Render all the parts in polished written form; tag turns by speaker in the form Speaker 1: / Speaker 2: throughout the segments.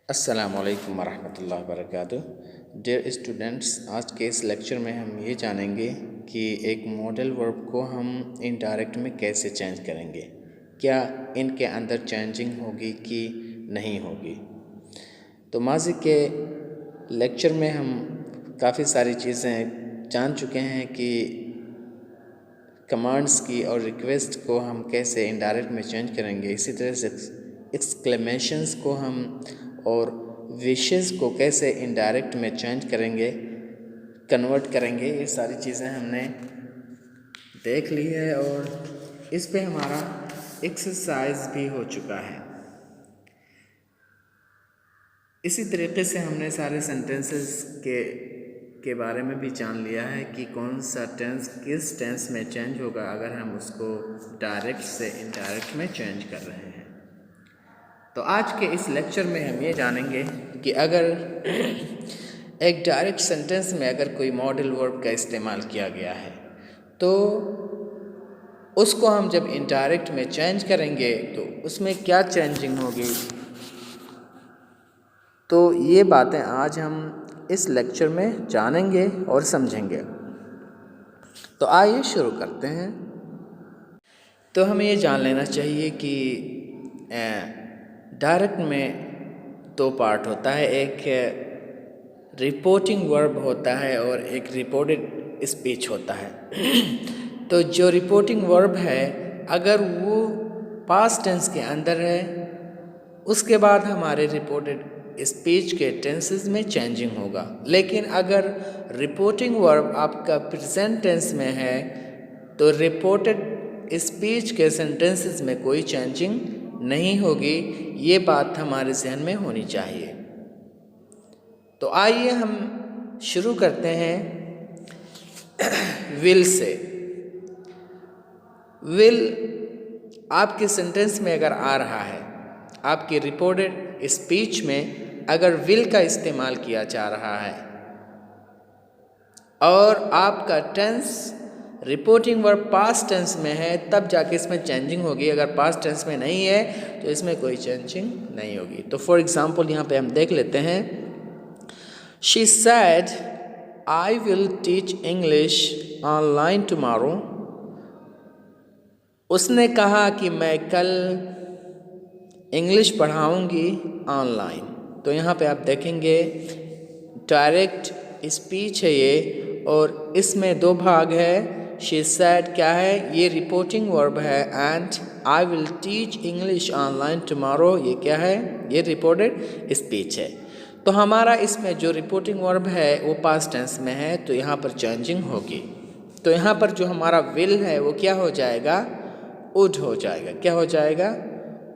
Speaker 1: अस्सलामुअलैकुम वरहमतुल्लाहि वबरकातुह। Dear students, आज के इस लेक्चर में हम ये जानेंगे कि एक मॉडल वर्ब को हम इनडायरेक्ट में कैसे चेंज करेंगे, क्या इनके अंदर चेंजिंग होगी कि नहीं होगी। तो माज़ी के लेक्चर में हम काफ़ी सारी चीज़ें जान चुके हैं कि कमांड्स की और रिक्वेस्ट को हम कैसे इनडायरेक्ट में चेंज करेंगे, इसी तरह से एक्सक्लेमेशंस को हम और विशेस को कैसे इनडायरेक्ट में चेंज करेंगे, कन्वर्ट करेंगे। ये सारी चीज़ें हमने देख ली है और इस पे हमारा एक्सरसाइज भी हो चुका है। इसी तरीके से हमने सारे सेंटेंसेस के बारे में भी जान लिया है कि कौन सा टेंस किस टेंस में चेंज होगा अगर हम उसको डायरेक्ट से इनडायरेक्ट में चेंज कर रहे हैं। तो आज के इस लेक्चर में हम ये जानेंगे कि अगर एक डायरेक्ट सेंटेंस में अगर कोई मॉडल वर्ब का इस्तेमाल किया गया है तो उसको हम जब इनडायरेक्ट में चेंज करेंगे तो उसमें क्या चेंजिंग होगी। तो ये बातें आज हम इस लेक्चर में जानेंगे और समझेंगे। तो आइए शुरू करते हैं। तो हमें ये जान लेना चाहिए कि डायरेक्ट में दो पार्ट होता है, एक रिपोर्टिंग वर्ब होता है और एक रिपोर्टेड स्पीच होता है। तो जो रिपोर्टिंग वर्ब है अगर वो पास्ट टेंस के अंदर है उसके बाद हमारे रिपोर्टेड स्पीच के टेंसेस में चेंजिंग होगा। लेकिन अगर रिपोर्टिंग वर्ब आपका प्रेजेंट टेंस में है तो रिपोर्टेड स्पीच के सेंटेंसेस में कोई चेंजिंग नहीं होगी। ये बात हमारे जहन में होनी चाहिए। तो आइए हम शुरू करते हैं विल से। विल आपके सेंटेंस में अगर आ रहा है, आपकी रिपोर्टेड स्पीच में अगर विल का इस्तेमाल किया जा रहा है और आपका tense reporting verb past tense में है तब जाके इसमें चेंजिंग होगी। अगर पास्ट टेंस में नहीं है तो इसमें कोई चेंजिंग नहीं होगी। तो फॉर एग्जांपल यहाँ पे हम देख लेते हैं, she said I will teach English online tomorrow. उसने कहा कि मैं कल इंग्लिश पढ़ाऊंगी ऑनलाइन। तो यहाँ पे आप देखेंगे डायरेक्ट स्पीच है ये और इसमें दो भाग है। शी सेड क्या है, ये रिपोर्टिंग वर्ब है and I will teach English online tomorrow ये क्या है, ये रिपोर्टेड स्पीच है। तो हमारा इसमें जो रिपोर्टिंग वर्ब है वो पास्ट टेंस में है तो यहाँ पर चेंजिंग होगी। तो यहाँ पर जो हमारा विल है वो क्या हो जाएगा, वुड हो जाएगा। क्या हो जाएगा,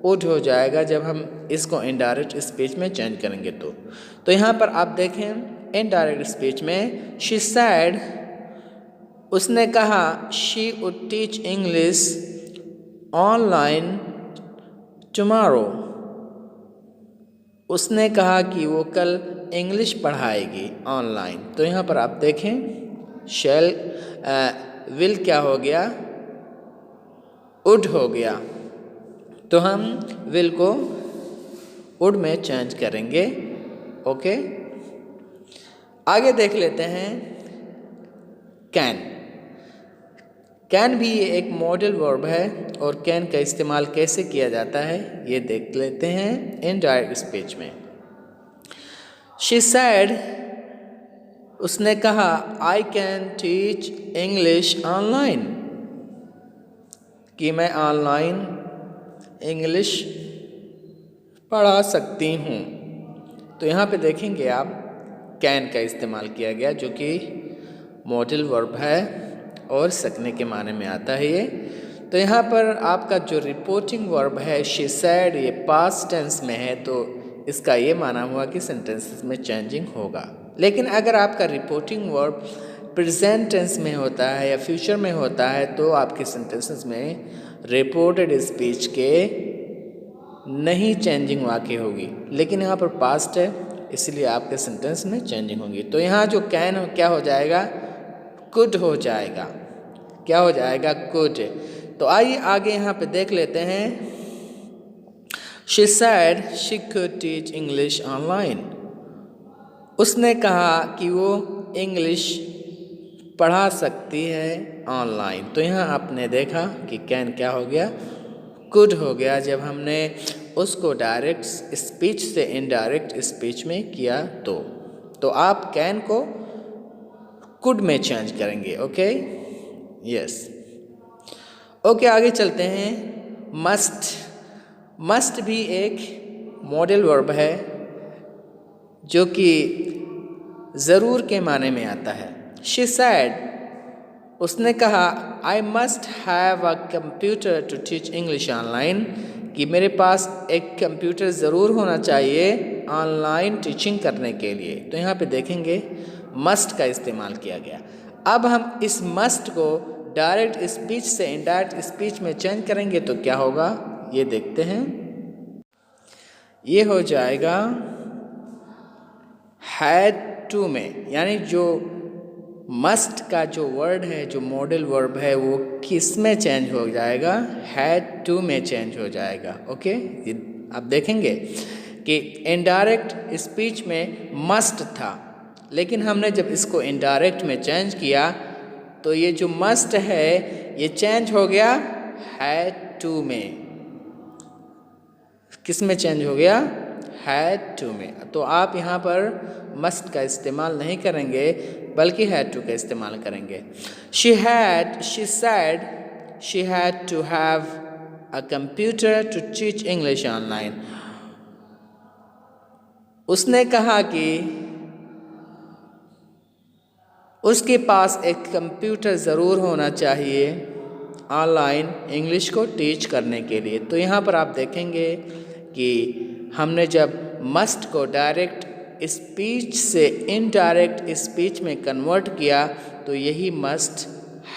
Speaker 1: वुड हो जाएगा जब हम इसको इनडायरेक्ट स्पीच में चेंज करेंगे। तो यहाँ पर आप देखें इनडायरेक्ट स्पीच में शी सेड, उसने कहा she would teach English online tomorrow. उसने कहा कि वो कल इंग्लिश पढ़ाएगी ऑनलाइन। तो यहाँ पर आप देखें शैल विल क्या हो गया, वुड हो गया। तो हम विल को वुड में चेंज करेंगे। ओके, आगे देख लेते हैं कैन। कैन भी एक मॉडल वर्ब है और कैन का इस्तेमाल कैसे किया जाता है ये देख लेते हैं इनडायरेक्ट स्पीच में। शी सेड, उसने कहा I can teach English online, कि मैं ऑनलाइन इंग्लिश पढ़ा सकती हूँ। तो यहाँ पे देखेंगे आप कैन का इस्तेमाल किया गया जो कि मॉडल वर्ब है और सकने के माने में आता है ये। तो यहाँ पर आपका जो रिपोर्टिंग वर्ब है शी सेड ये पास्ट टेंस में है तो इसका ये माना हुआ कि सेंटेंसेस में चेंजिंग होगा। लेकिन अगर आपका रिपोर्टिंग वर्ब प्रेजेंट टेंस में होता है या फ्यूचर में होता है तो आपके सेंटेंसेस में रिपोर्टेड स्पीच के नहीं चेंजिंग वाक़ई होगी। लेकिन यहाँ पर पास्ट है इसलिए आपके सेंटेंस में चेंजिंग होगी। तो यहाँ जो कैन क्या हो जाएगा, कुड हो जाएगा। क्या हो जाएगा, कुड। तो आइए आगे यहाँ पे देख लेते हैं She said she could teach English online. उसने कहा कि वो इंग्लिश पढ़ा सकती है ऑनलाइन। तो यहाँ आपने देखा कि कैन क्या हो गया, कुड हो गया जब हमने उसको डायरेक्ट स्पीच से इनडायरेक्ट स्पीच में किया तो आप कैन को कुड में चेंज करेंगे। Okay, yes. ओके, आगे चलते हैं। मस्ट भी एक मॉडल वर्ब है जो कि ज़रूर के माने में आता है। शी सैड, उसने कहा, I must have a computer to teach English online, कि मेरे पास एक कंप्यूटर ज़रूर होना चाहिए ऑनलाइन टीचिंग करने के लिए। तो यहाँ पे देखेंगे मस्ट का इस्तेमाल किया गया। अब हम इस मस्ट को डायरेक्ट स्पीच से इनडायरेक्ट स्पीच में चेंज करेंगे तो क्या होगा, ये देखते हैं। ये हो जाएगा हैड टू में, यानी जो मस्ट का जो वर्ड है, जो मॉडल वर्ब है, वो किस में चेंज हो जाएगा, हैड टू में चेंज हो जाएगा। ओके, आप देखेंगे कि इनडायरेक्ट स्पीच में मस्ट था, लेकिन हमने जब इसको इनडायरेक्ट में चेंज किया तो ये जो मस्ट है ये चेंज हो गया हैड टू में। किस में चेंज हो गया, हैड टू में। तो आप यहाँ पर मस्ट का इस्तेमाल नहीं करेंगे बल्कि हैड टू का इस्तेमाल करेंगे। She said she had to have a computer to teach English online. उसने कहा कि उसके पास एक कंप्यूटर ज़रूर होना चाहिए ऑनलाइन इंग्लिश को टीच करने के लिए। तो यहाँ पर आप देखेंगे कि हमने जब मस्ट को डायरेक्ट स्पीच से इनडायरेक्ट स्पीच में कन्वर्ट किया तो यही मस्ट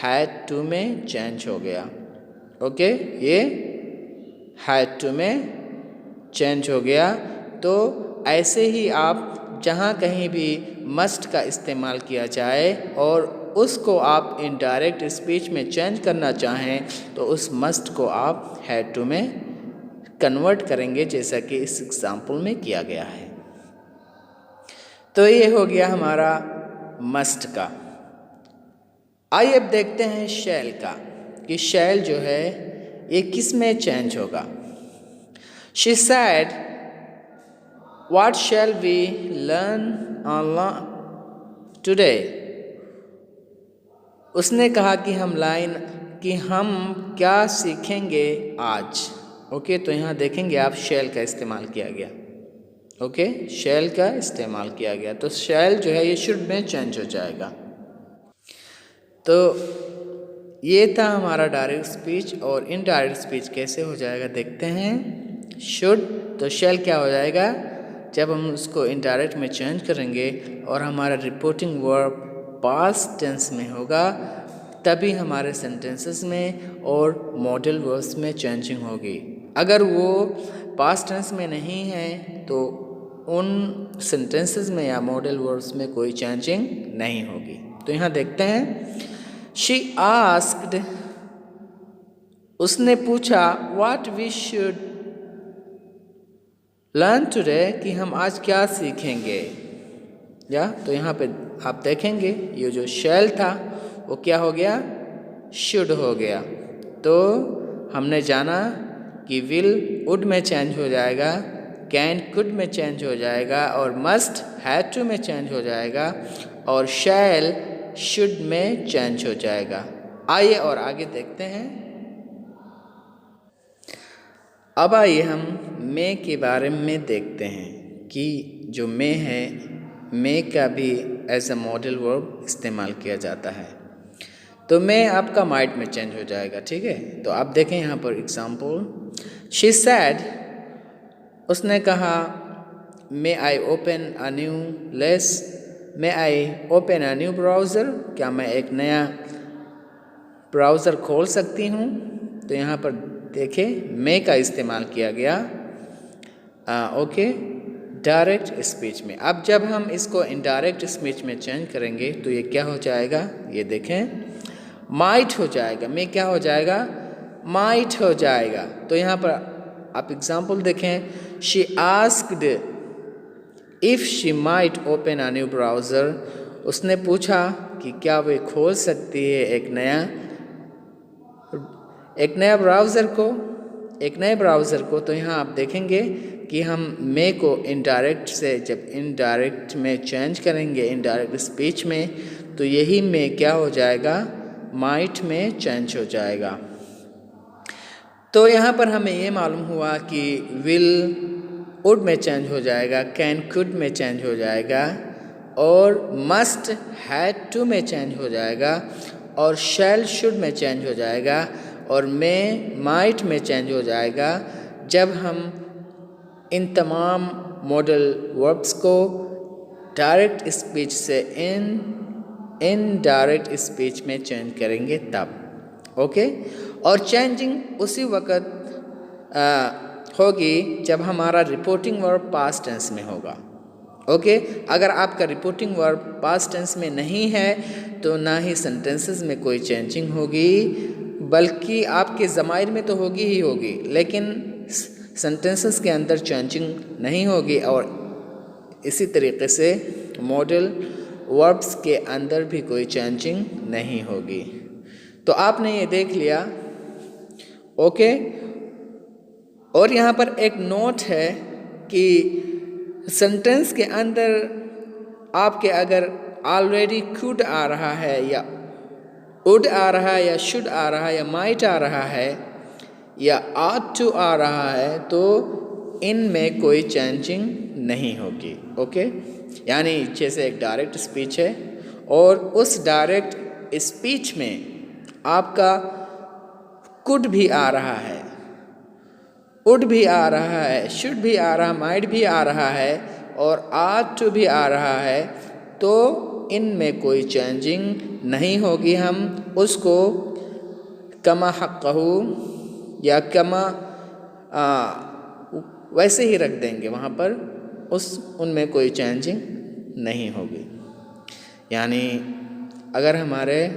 Speaker 1: हैड टू में चेंज हो गया। ओके, ये हैड टू में चेंज हो गया। तो ऐसे ही आप जहाँ कहीं भी मस्ट का इस्तेमाल किया जाए और उसको आप इनडायरेक्ट स्पीच में चेंज करना चाहें तो उस मस्ट को आप हैड टू में कन्वर्ट करेंगे, जैसा कि इस एग्जाम्पल में किया गया है। तो ये हो गया हमारा मस्ट का। आइए अब देखते हैं शैल का, कि शैल जो है ये किस में चेंज होगा। She said what shall we learn online today. उसने कहा कि हम क्या सीखेंगे आज। ओके, तो यहाँ देखेंगे आप शैल का इस्तेमाल किया गया। ओके, शैल का इस्तेमाल किया गया। तो शैल जो है ये शुड में चेंज हो जाएगा। तो ये था हमारा डायरेक्ट स्पीच, और इनडायरेक्ट स्पीच कैसे हो जाएगा देखते हैं। शुड, तो शैल क्या हो जाएगा, जब हम उसको इनडायरेक्ट में चेंज करेंगे और हमारा रिपोर्टिंग वर्ब पास्ट टेंस में होगा, तभी हमारे सेंटेंसेस में और मॉडल वर्ब्स में चेंजिंग होगी। अगर वो पास्ट टेंस में नहीं है तो उन सेंटेंसेस में या मॉडल वर्ब्स में कोई चेंजिंग नहीं होगी। तो यहाँ देखते हैं, शी आस्क्ड, उसने पूछा, what we should learn today, कि हम आज क्या सीखेंगे। या तो यहाँ पे आप देखेंगे ये जो शैल था वो क्या हो गया, शुड हो गया। तो हमने जाना कि विल वुड में चेंज हो जाएगा, कैन कुड में चेंज हो जाएगा, और मस्ट हैड टू में चेंज हो जाएगा, और शैल शुड में चेंज हो जाएगा। आइए और आगे देखते हैं। अब आइए हम मे के बारे में देखते हैं कि जो मे है, मे का भी एज अ मॉडल वर्ब इस्तेमाल किया जाता है। तो मे आपका माइट में चेंज हो जाएगा, ठीक है। तो आप देखें यहाँ पर एग्जाम्पल, शी सैड, उसने कहा, may I open a new less, may I open a new browser, क्या मैं एक नया ब्राउज़र खोल सकती हूँ। तो यहाँ पर देखें मे का इस्तेमाल किया गया ओके डायरेक्ट स्पीच में। अब जब हम इसको इनडायरेक्ट स्पीच में चेंज करेंगे तो ये क्या हो जाएगा, ये देखें, माइट हो जाएगा। मे क्या हो जाएगा, माइट हो जाएगा। तो यहाँ पर आप एग्जाम्पल देखें, she asked if she might open a new browser, उसने पूछा कि क्या वे खोल सकती है एक नए ब्राउज़र को। तो यहाँ आप देखेंगे कि हम मे को इनडायरेक्ट से जब इनडायरेक्ट में चेंज करेंगे, इनडायरेक्ट स्पीच में, तो यही मे क्या हो जाएगा, माइट में चेंज हो जाएगा। तो यहाँ पर हमें ये मालूम हुआ कि विल वुड में चेंज हो जाएगा, कैन कुड में चेंज हो जाएगा, और मस्ट हैड टू में चेंज हो जाएगा, और शैल शुड में चेंज हो जाएगा, और मे माइट में चेंज हो जाएगा जब हम इन तमाम मॉडल वर्ब्स को डायरेक्ट स्पीच से इनडायरेक्ट स्पीच में चेंज करेंगे तब। ओके, और चेंजिंग उसी वक्त होगी जब हमारा रिपोर्टिंग वर्ब पास्ट टेंस में होगा। ओके, अगर आपका रिपोर्टिंग वर्ब पास्ट टेंस में नहीं है तो ना ही सेंटेंसेस में कोई चेंजिंग होगी, बल्कि आपके ज़माइर में तो होगी ही होगी, लेकिन सेंटेंसेस के अंदर चेंजिंग नहीं होगी। और इसी तरीके से मॉडल वर्ब्स के अंदर भी कोई चेंजिंग नहीं होगी। तो आपने ये देख लिया। ओके, और यहाँ पर एक नोट है कि सेंटेंस के अंदर आपके अगर ऑलरेडी कुड आ रहा है, या वुड आ रहा है, या शुड आ रहा है, या माइट आ रहा है, या ought to आ रहा है, तो इनमें कोई चेंजिंग नहीं होगी। ओके, यानी जैसे एक डायरेक्ट स्पीच है और उस डायरेक्ट स्पीच में आपका कुड भी आ रहा है, वुड भी आ रहा है, शुड भी आ रहा है, माइट भी आ रहा है, और ought to भी आ रहा है, तो इनमें कोई चेंजिंग नहीं होगी। हम उसको कमा हक़्क़हू या कमा वैसे ही रख देंगे, वहाँ पर उनमें कोई चेंजिंग नहीं होगी। यानी अगर हमारे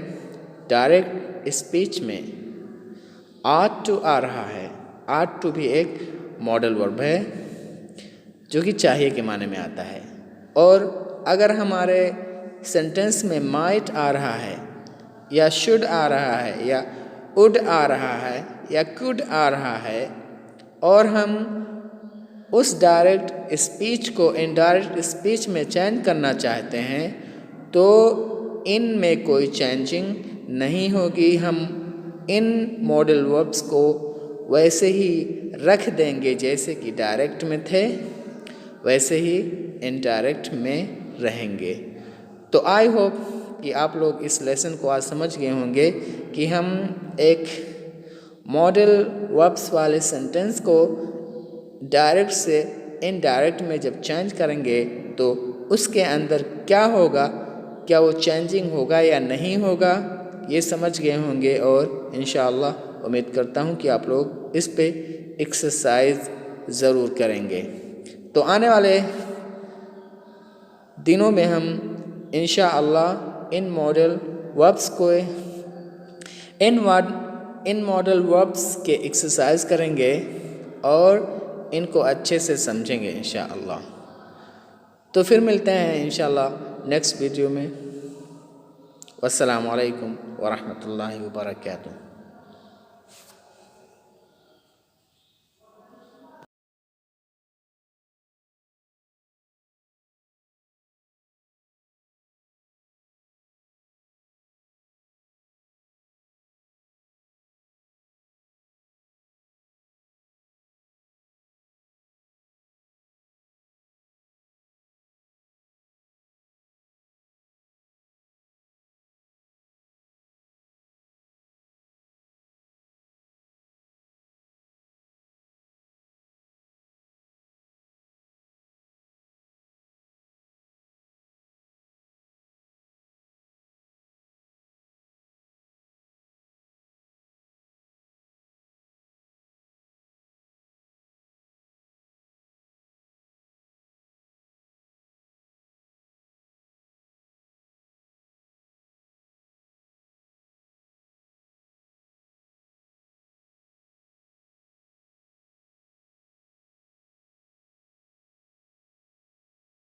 Speaker 1: डायरेक्ट स्पीच में ought to आ रहा है, ought to भी एक मॉडल वर्ब है जो कि चाहिए के माने में आता है, और अगर हमारे सेंटेंस में माइट आ रहा है, या शुड आ रहा है, या वुड आ रहा है, या कुड आ रहा है, और हम उस डायरेक्ट स्पीच को इनडायरेक्ट स्पीच में चेंज करना चाहते हैं, तो इनमें कोई चेंजिंग नहीं होगी। हम इन मॉडल वर्ब्स को वैसे ही रख देंगे जैसे कि डायरेक्ट में थे, वैसे ही इनडायरेक्ट में रहेंगे। तो आई होप कि आप लोग इस लेसन को आज समझ गए होंगे कि हम एक मॉडल वर्ब्स वाले सेंटेंस को डायरेक्ट से इनडायरेक्ट में जब चेंज करेंगे तो उसके अंदर क्या होगा, क्या वो चेंजिंग होगा या नहीं होगा, ये समझ गए होंगे। और इंशाअल्लाह उम्मीद करता हूँ कि आप लोग इस पे एक्सरसाइज ज़रूर करेंगे। तो आने वाले दिनों में हम इंशाअल्लाह इन मॉडल वर्ब्स को इन मॉडल वर्ब्स के एक्सरसाइज करेंगे और इनको अच्छे से समझेंगे इंशाअल्लाह। तो फिर मिलते हैं इंशाअल्लाह नेक्स्ट वीडियो में। वस्सलामु अलैकुम वरहमतुल्लाहि वबरकातुहू।